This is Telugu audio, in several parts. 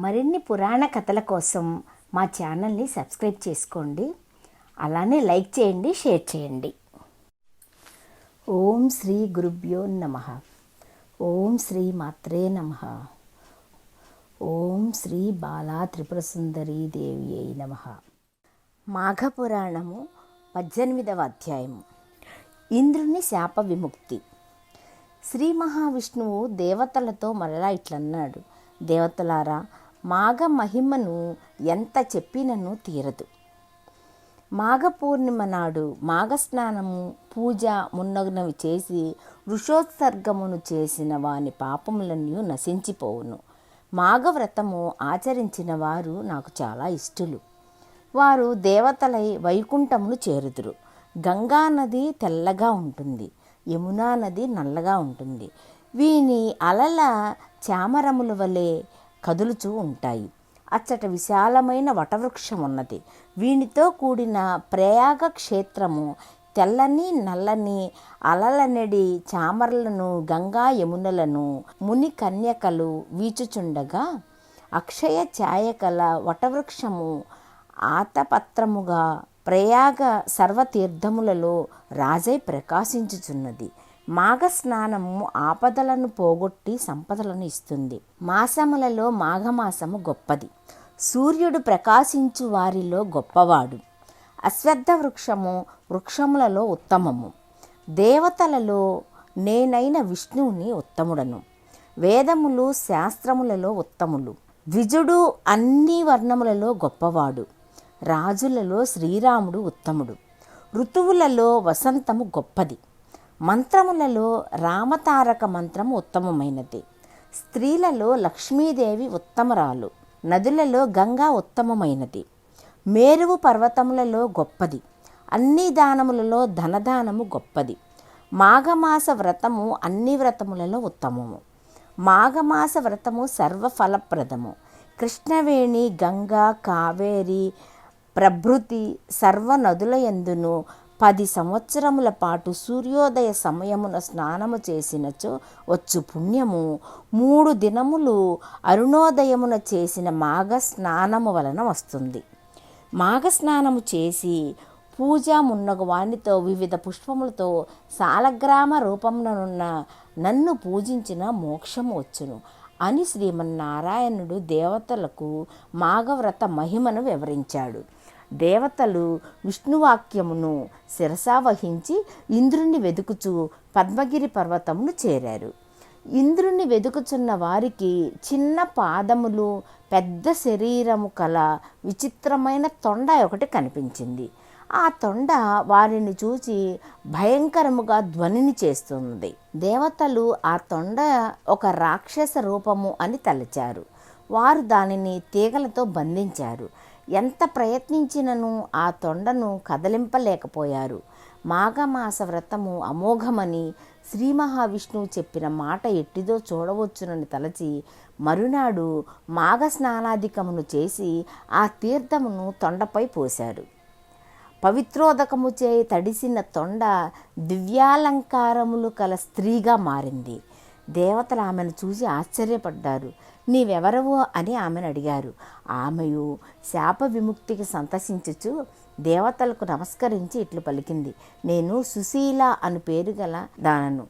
మరిన్ని పురాణ కథల కోసం మా ఛానల్ని సబ్స్క్రైబ్ చేసుకోండి. అలానే లైక్ చేయండి, షేర్ చేయండి. ఓం శ్రీ గురుభ్యో నమః. ఓం శ్రీ మాత్రే నమః. ఓం శ్రీ బాలా త్రిపుర సుందరీ దేవి అయి నమః. మాఘపురాణము 18వ అధ్యాయము. ఇంద్రుని శాప విముక్తి. శ్రీ మహావిష్ణువు దేవతలతో మరలా ఇట్లన్నాడు: దేవతలారా, మాఘ మహిమను ఎంత చెప్పినను తీరదు. మాఘ పూర్ణిమ నాడు మాఘస్నానము, పూజ మున్నగునవి చేసి వృషోత్సర్గమును చేసిన వాని పాపములన్నీ నశించిపోవును. మాఘవ్రతము ఆచరించిన వారు నాకు చాలా ఇష్టలు. వారు దేవతలై వైకుంఠమును చేరుదురు. గంగా నది తెల్లగా ఉంటుంది, యమునా నది నల్లగా ఉంటుంది. వీని అలల చామరముల వలె కదులుచూ ఉంటాయి. అచ్చట విశాలమైన వటవృక్షం ఉన్నది. వీనితో కూడిన ప్రయాగ క్షేత్రము తెల్లని నల్లని అలలనెడి చామరలను, గంగా యమునలను ముని కన్యకలు వీచుచుండగా, అక్షయ ఛాయకల వటవృక్షము ఆతపత్రముగా ప్రయాగ సర్వతీర్థములలో రాజై ప్రకాశించుచున్నది. మాఘస్నానము ఆపదలను పోగొట్టి సంపదలను ఇస్తుంది. మాసములలో మాఘమాసము గొప్పది. సూర్యుడు ప్రకాశించు వారిలో గొప్పవాడు. అశ్వత్థ వృక్షము వృక్షములలో ఉత్తమము. దేవతలలో నేనైన విష్ణువుని ఉత్తముడను. వేదములు శాస్త్రములలో ఉత్తములు. ద్విజుడు అన్ని వర్ణములలో గొప్పవాడు. రాజులలో శ్రీరాముడు ఉత్తముడు. ఋతువులలో వసంతము గొప్పది. మంత్రములలో రామతారక మంత్రము ఉత్తమమైనది. స్త్రీలలో లక్ష్మీదేవి ఉత్తమరాలు. నదులలో గంగా ఉత్తమమైనది. మేరువు పర్వతములలో గొప్పది. అన్ని దానములలో ధనదానము గొప్పది. మాఘమాస వ్రతము అన్ని వ్రతములలో ఉత్తమము. మాఘమాస వ్రతము సర్వఫలప్రదము. కృష్ణవేణి, గంగా, కావేరి ప్రభృతి సర్వ నదుల యందును 10 సంవత్సరముల పాటు సూర్యోదయ సమయమున స్నానము చేసినచో వచ్చు పుణ్యము 3 దినములు అరుణోదయమున చేసిన మాఘ స్నానము వలన వస్తుంది. మాఘ స్నానము చేసి పూజ మున్నగు వానితో వివిధ పుష్పములతో సాలగ్రామ రూపముననున్న నన్ను పూజించిన మోక్షము వచ్చును అని శ్రీమన్నారాయణుడు దేవతలకు మాఘవ్రత మహిమను వివరించాడు. దేవతలు విష్ణువాక్యమును శిరసావహించి ఇంద్రుని వెదుకుచూ పద్మగిరి పర్వతమును చేరారు. ఇంద్రుని వెదుకుచున్న వారికి చిన్న పాదములు, పెద్ద శరీరము కల విచిత్రమైన తొండ ఒకటి కనిపించింది. ఆ తొండ వారిని చూచి భయంకరముగా ధ్వనిని చేస్తున్నది. దేవతలు ఆ తొండ ఒక రాక్షస రూపము అని తలచారు. వారు దానిని తీగలతో బంధించారు. ఎంత ప్రయత్నించినను ఆ తొండను కదలింపలేకపోయారు. మాఘమాస వ్రతము అమోఘమని శ్రీ మహావిష్ణువు చెప్పిన మాట ఎట్టిదో చూడవచ్చునని తలచి మరునాడు మాఘ స్నానాధికమును చేసి ఆ తీర్థమును తొండపై పోశారు. పవిత్రోదకముచే తడిసిన తొండ దివ్యాలంకారములు కల స్త్రీగా మారింది. దేవతలు ఆమెను చూసి ఆశ్చర్యపడ్డారు. నీవెవరవో అని ఆమెను అడిగారు. ఆమెయు శాప విముక్తికి సంతసించుచు దేవతలకు నమస్కరించి ఇట్లు పలికింది: నేను సుశీల అను పేరు గల దానను.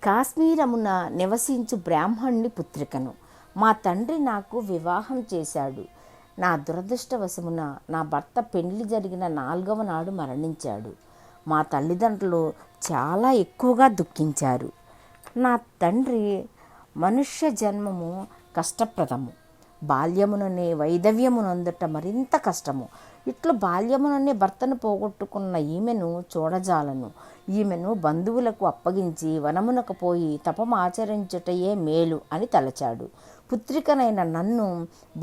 కాశ్మీరమున నివసించు బ్రాహ్మణుని పుత్రికను. మా తండ్రి నాకు వివాహం చేశాడు. నా దురదృష్టవశమున నా భర్త పెండ్లి జరిగిన 4వ నాడు మరణించాడు. మా తల్లిదండ్రులు చాలా ఎక్కువగా దుఃఖించారు. నా తండ్రి మనుష్య జన్మము కష్టప్రదము. బాల్యముననే వైధవ్యమునందుట మరింత కష్టము. ఇట్లు బాల్యముననే భర్తను పోగొట్టుకున్న ఈమెను చూడజాలను. ఈమెను బంధువులకు అప్పగించి వనమునకు పోయి తపమాచరించుటయే మేలు అని తలచాడు. పుత్రికనైన నన్ను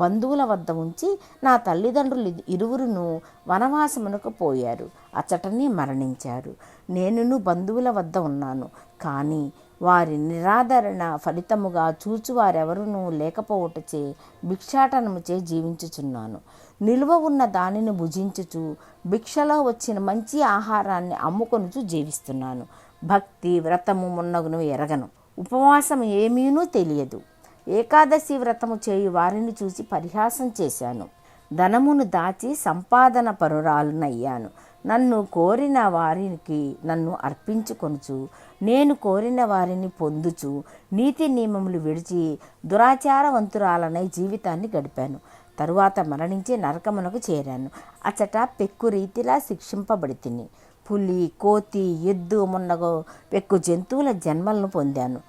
బంధువుల వద్ద ఉంచి నా తల్లిదండ్రులు ఇరువురును వనవాసమునకు పోయారు. అచ్చటనే మరణించారు. నేనును బంధువుల వద్ద ఉన్నాను. కానీ వారి నిరాదరణ ఫలితముగా చూచువారెవరునూ లేకపోవటచే భిక్షాటనముచే జీవించుచున్నాను. నిలువ ఉన్న దానిని భుజించుచు భిక్షలో వచ్చిన మంచి ఆహారాన్ని అమ్ముకొనుచు జీవిస్తున్నాను. భక్తి వ్రతము మున్నగును ఎరగను. ఉపవాసం ఏమీనూ తెలియదు. ఏకాదశి వ్రతము చేయు వారిని చూసి పరిహాసం చేశాను. ధనమును దాచి సంపాదన పరురాలునయ్యాను. నన్ను కోరిన వారికి నన్ను అర్పించుకొనుచు, నేను కోరిన వారిని పొందుచు, నీతి నియమములు విడిచి దురాచారవంతురాలనై జీవితాన్ని గడిపాను. తరువాత మరణించి నరకమునకు చేరాను. అచట పెక్కు రీతిలా శిక్షింపబడి తిని పులి, కోతి, ఎద్దు మున్నగో పెక్కు జంతువుల జన్మలను పొందాను.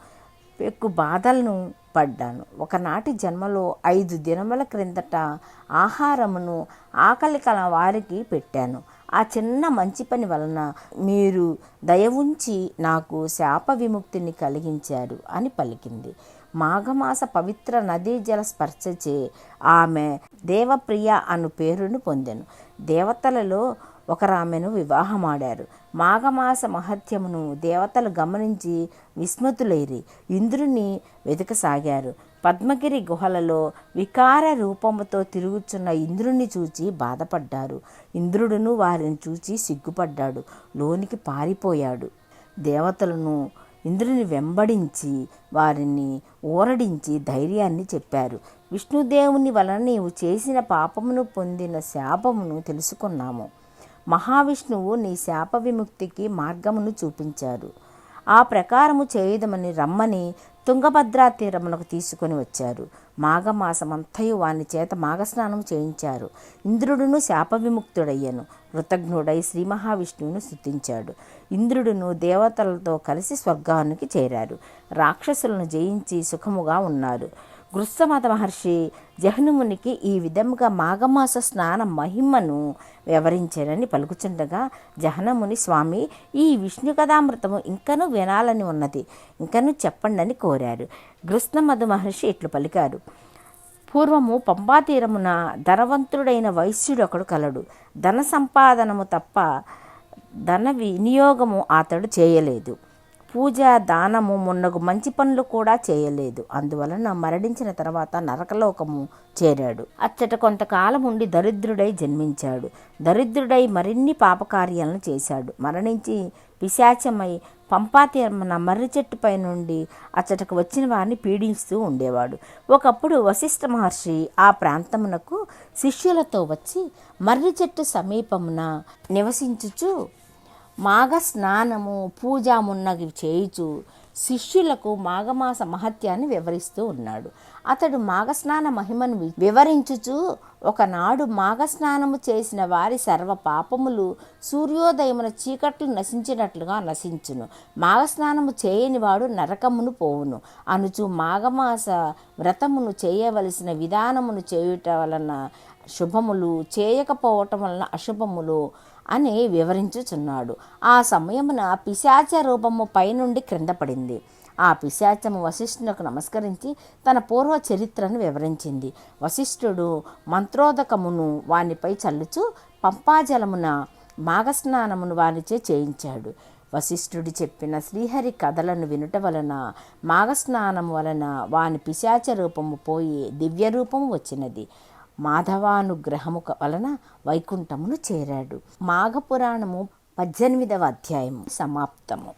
పెక్కు బాధలను పడ్డాను. ఒకనాటి జన్మలో 5 దినముల క్రిందట ఆహారమును ఆకలి కల వారికి పెట్టాను. ఆ చిన్న మంచి పని వలన మీరు దయ ఉంచి నాకు శాప విముక్తిని కలిగించారు అని పలికింది. మాఘమాస పవిత్ర నదీ జల స్పర్శచే ఆమె దేవప్రియ అను పేరును పొందెను. దేవతలలో ఒకరామెను వివాహమాడారు. మాఘమాస మహత్యమును దేవతలు గమనించి విస్మతులైరి ఇంద్రుని వెతకసాగారు. పద్మగిరి గుహలలో వికార రూపముతో తిరుగుచున్న ఇంద్రుని చూచి బాధపడ్డారు. ఇంద్రుడును వారిని చూచి సిగ్గుపడ్డాడు, లోనికి పారిపోయాడు. దేవతలను ఇంద్రుని వెంబడించి వారిని ఊరడించి ధైర్యాన్ని చెప్పారు. విష్ణుదేవుని వలన నీవు చేసిన పాపమును పొందిన శాపమును తెలుసుకున్నాము. మహావిష్ణువు నీ శాప విముక్తికి మార్గమును చూపించారు. ఆ ప్రకారము చేయుదమని రమ్మని తుంగభద్రా తీరమునకు తీసుకొని వచ్చారు. మాఘమాసమంతయు వాని చేత మాఘస్నానం చేయించారు. ఇంద్రుడును శాప విముక్తుడయ్యను. కృతజ్ఞుడై శ్రీ మహావిష్ణువును స్తుతించాడు. ఇంద్రుడును దేవతలతో కలిసి స్వర్గానికి చేరారు. రాక్షసులను జయించి సుఖముగా ఉన్నారు. గృత్సమత మహర్షి జహ్నుమునికి ఈ విధముగా మాఘమాస స్నాన మహిమను వివరించారని పలుకుచుండగా జహ్నముని, స్వామి, ఈ విష్ణు కథామృతము ఇంకనూ వినాలని ఉన్నది, ఇంకనూ చెప్పండి అని కోరారు. గృత్సమత మహర్షి ఇట్లు పలికారు. పూర్వము పంపాతీరమున ధనవంతుడైన వైశ్యుడొకడు కలడు. ధన సంపాదనము తప్ప ధన వినియోగము అతడు చేయలేదు. పూజ, దానము మున్నగు మంచి పనులు కూడా చేయలేదు. అందువలన మరణించిన తర్వాత నరకలోకము చేరాడు. అచ్చట కొంతకాలం ఉండి దరిద్రుడై జన్మించాడు. దరిద్రుడై మరిన్ని పాపకార్యాలను చేశాడు. మరణించి పిశాచమై పంపాతీరమున మర్రి చెట్టుపై నుండి అచ్చటకు వచ్చిన వారిని పీడిస్తూ ఉండేవాడు. ఒకప్పుడు వశిష్ఠ మహర్షి ఆ ప్రాంతమునకు శిష్యులతో వచ్చి మర్రి చెట్టు సమీపమున నివసించుచు మాఘ స్నానము, పూజ మున్నగి చేయుచు శిష్యులకు మాఘమాస మహత్యాన్ని వివరిస్తూ ఉన్నాడు. అతడు మాఘస్నాన మహిమను వివరించుచు, ఒకనాడు మాఘస్నానము చేసిన వారి సర్వ పాపములు సూర్యోదయమున చీకట్లు నశించినట్లుగా నశించును. మాఘస్నానము చేయని వాడు నరకమును పోవును అనుచు మాఘమాస వ్రతమును చేయవలసిన విధానమును చేయుట వలన శుభములు, చేయకపోవటం వలన అశుభములు అని వివరించుచున్నాడు. ఆ సమయమున పిశాచ రూపము పైనుండి క్రింద పడింది. ఆ పిశాచము వశిష్ఠునకు నమస్కరించి తన పూర్వ చరిత్రను వివరించింది. వశిష్ఠుడు మంత్రోదకమును వానిపై చల్లుచు పంపాజలమున మాఘస్నానమును వానిచే చేయించాడు. వశిష్ఠుడు చెప్పిన శ్రీహరి కథలను వినుట వలన మాఘస్నానము వలన వాని పిశాచ రూపము పోయి దివ్య రూపము వచ్చినది. మాధవానుగ్రహము వలన వైకుంఠమును చేరాడు. మాఘపురాణము 18వ అధ్యాయము సమాప్తము.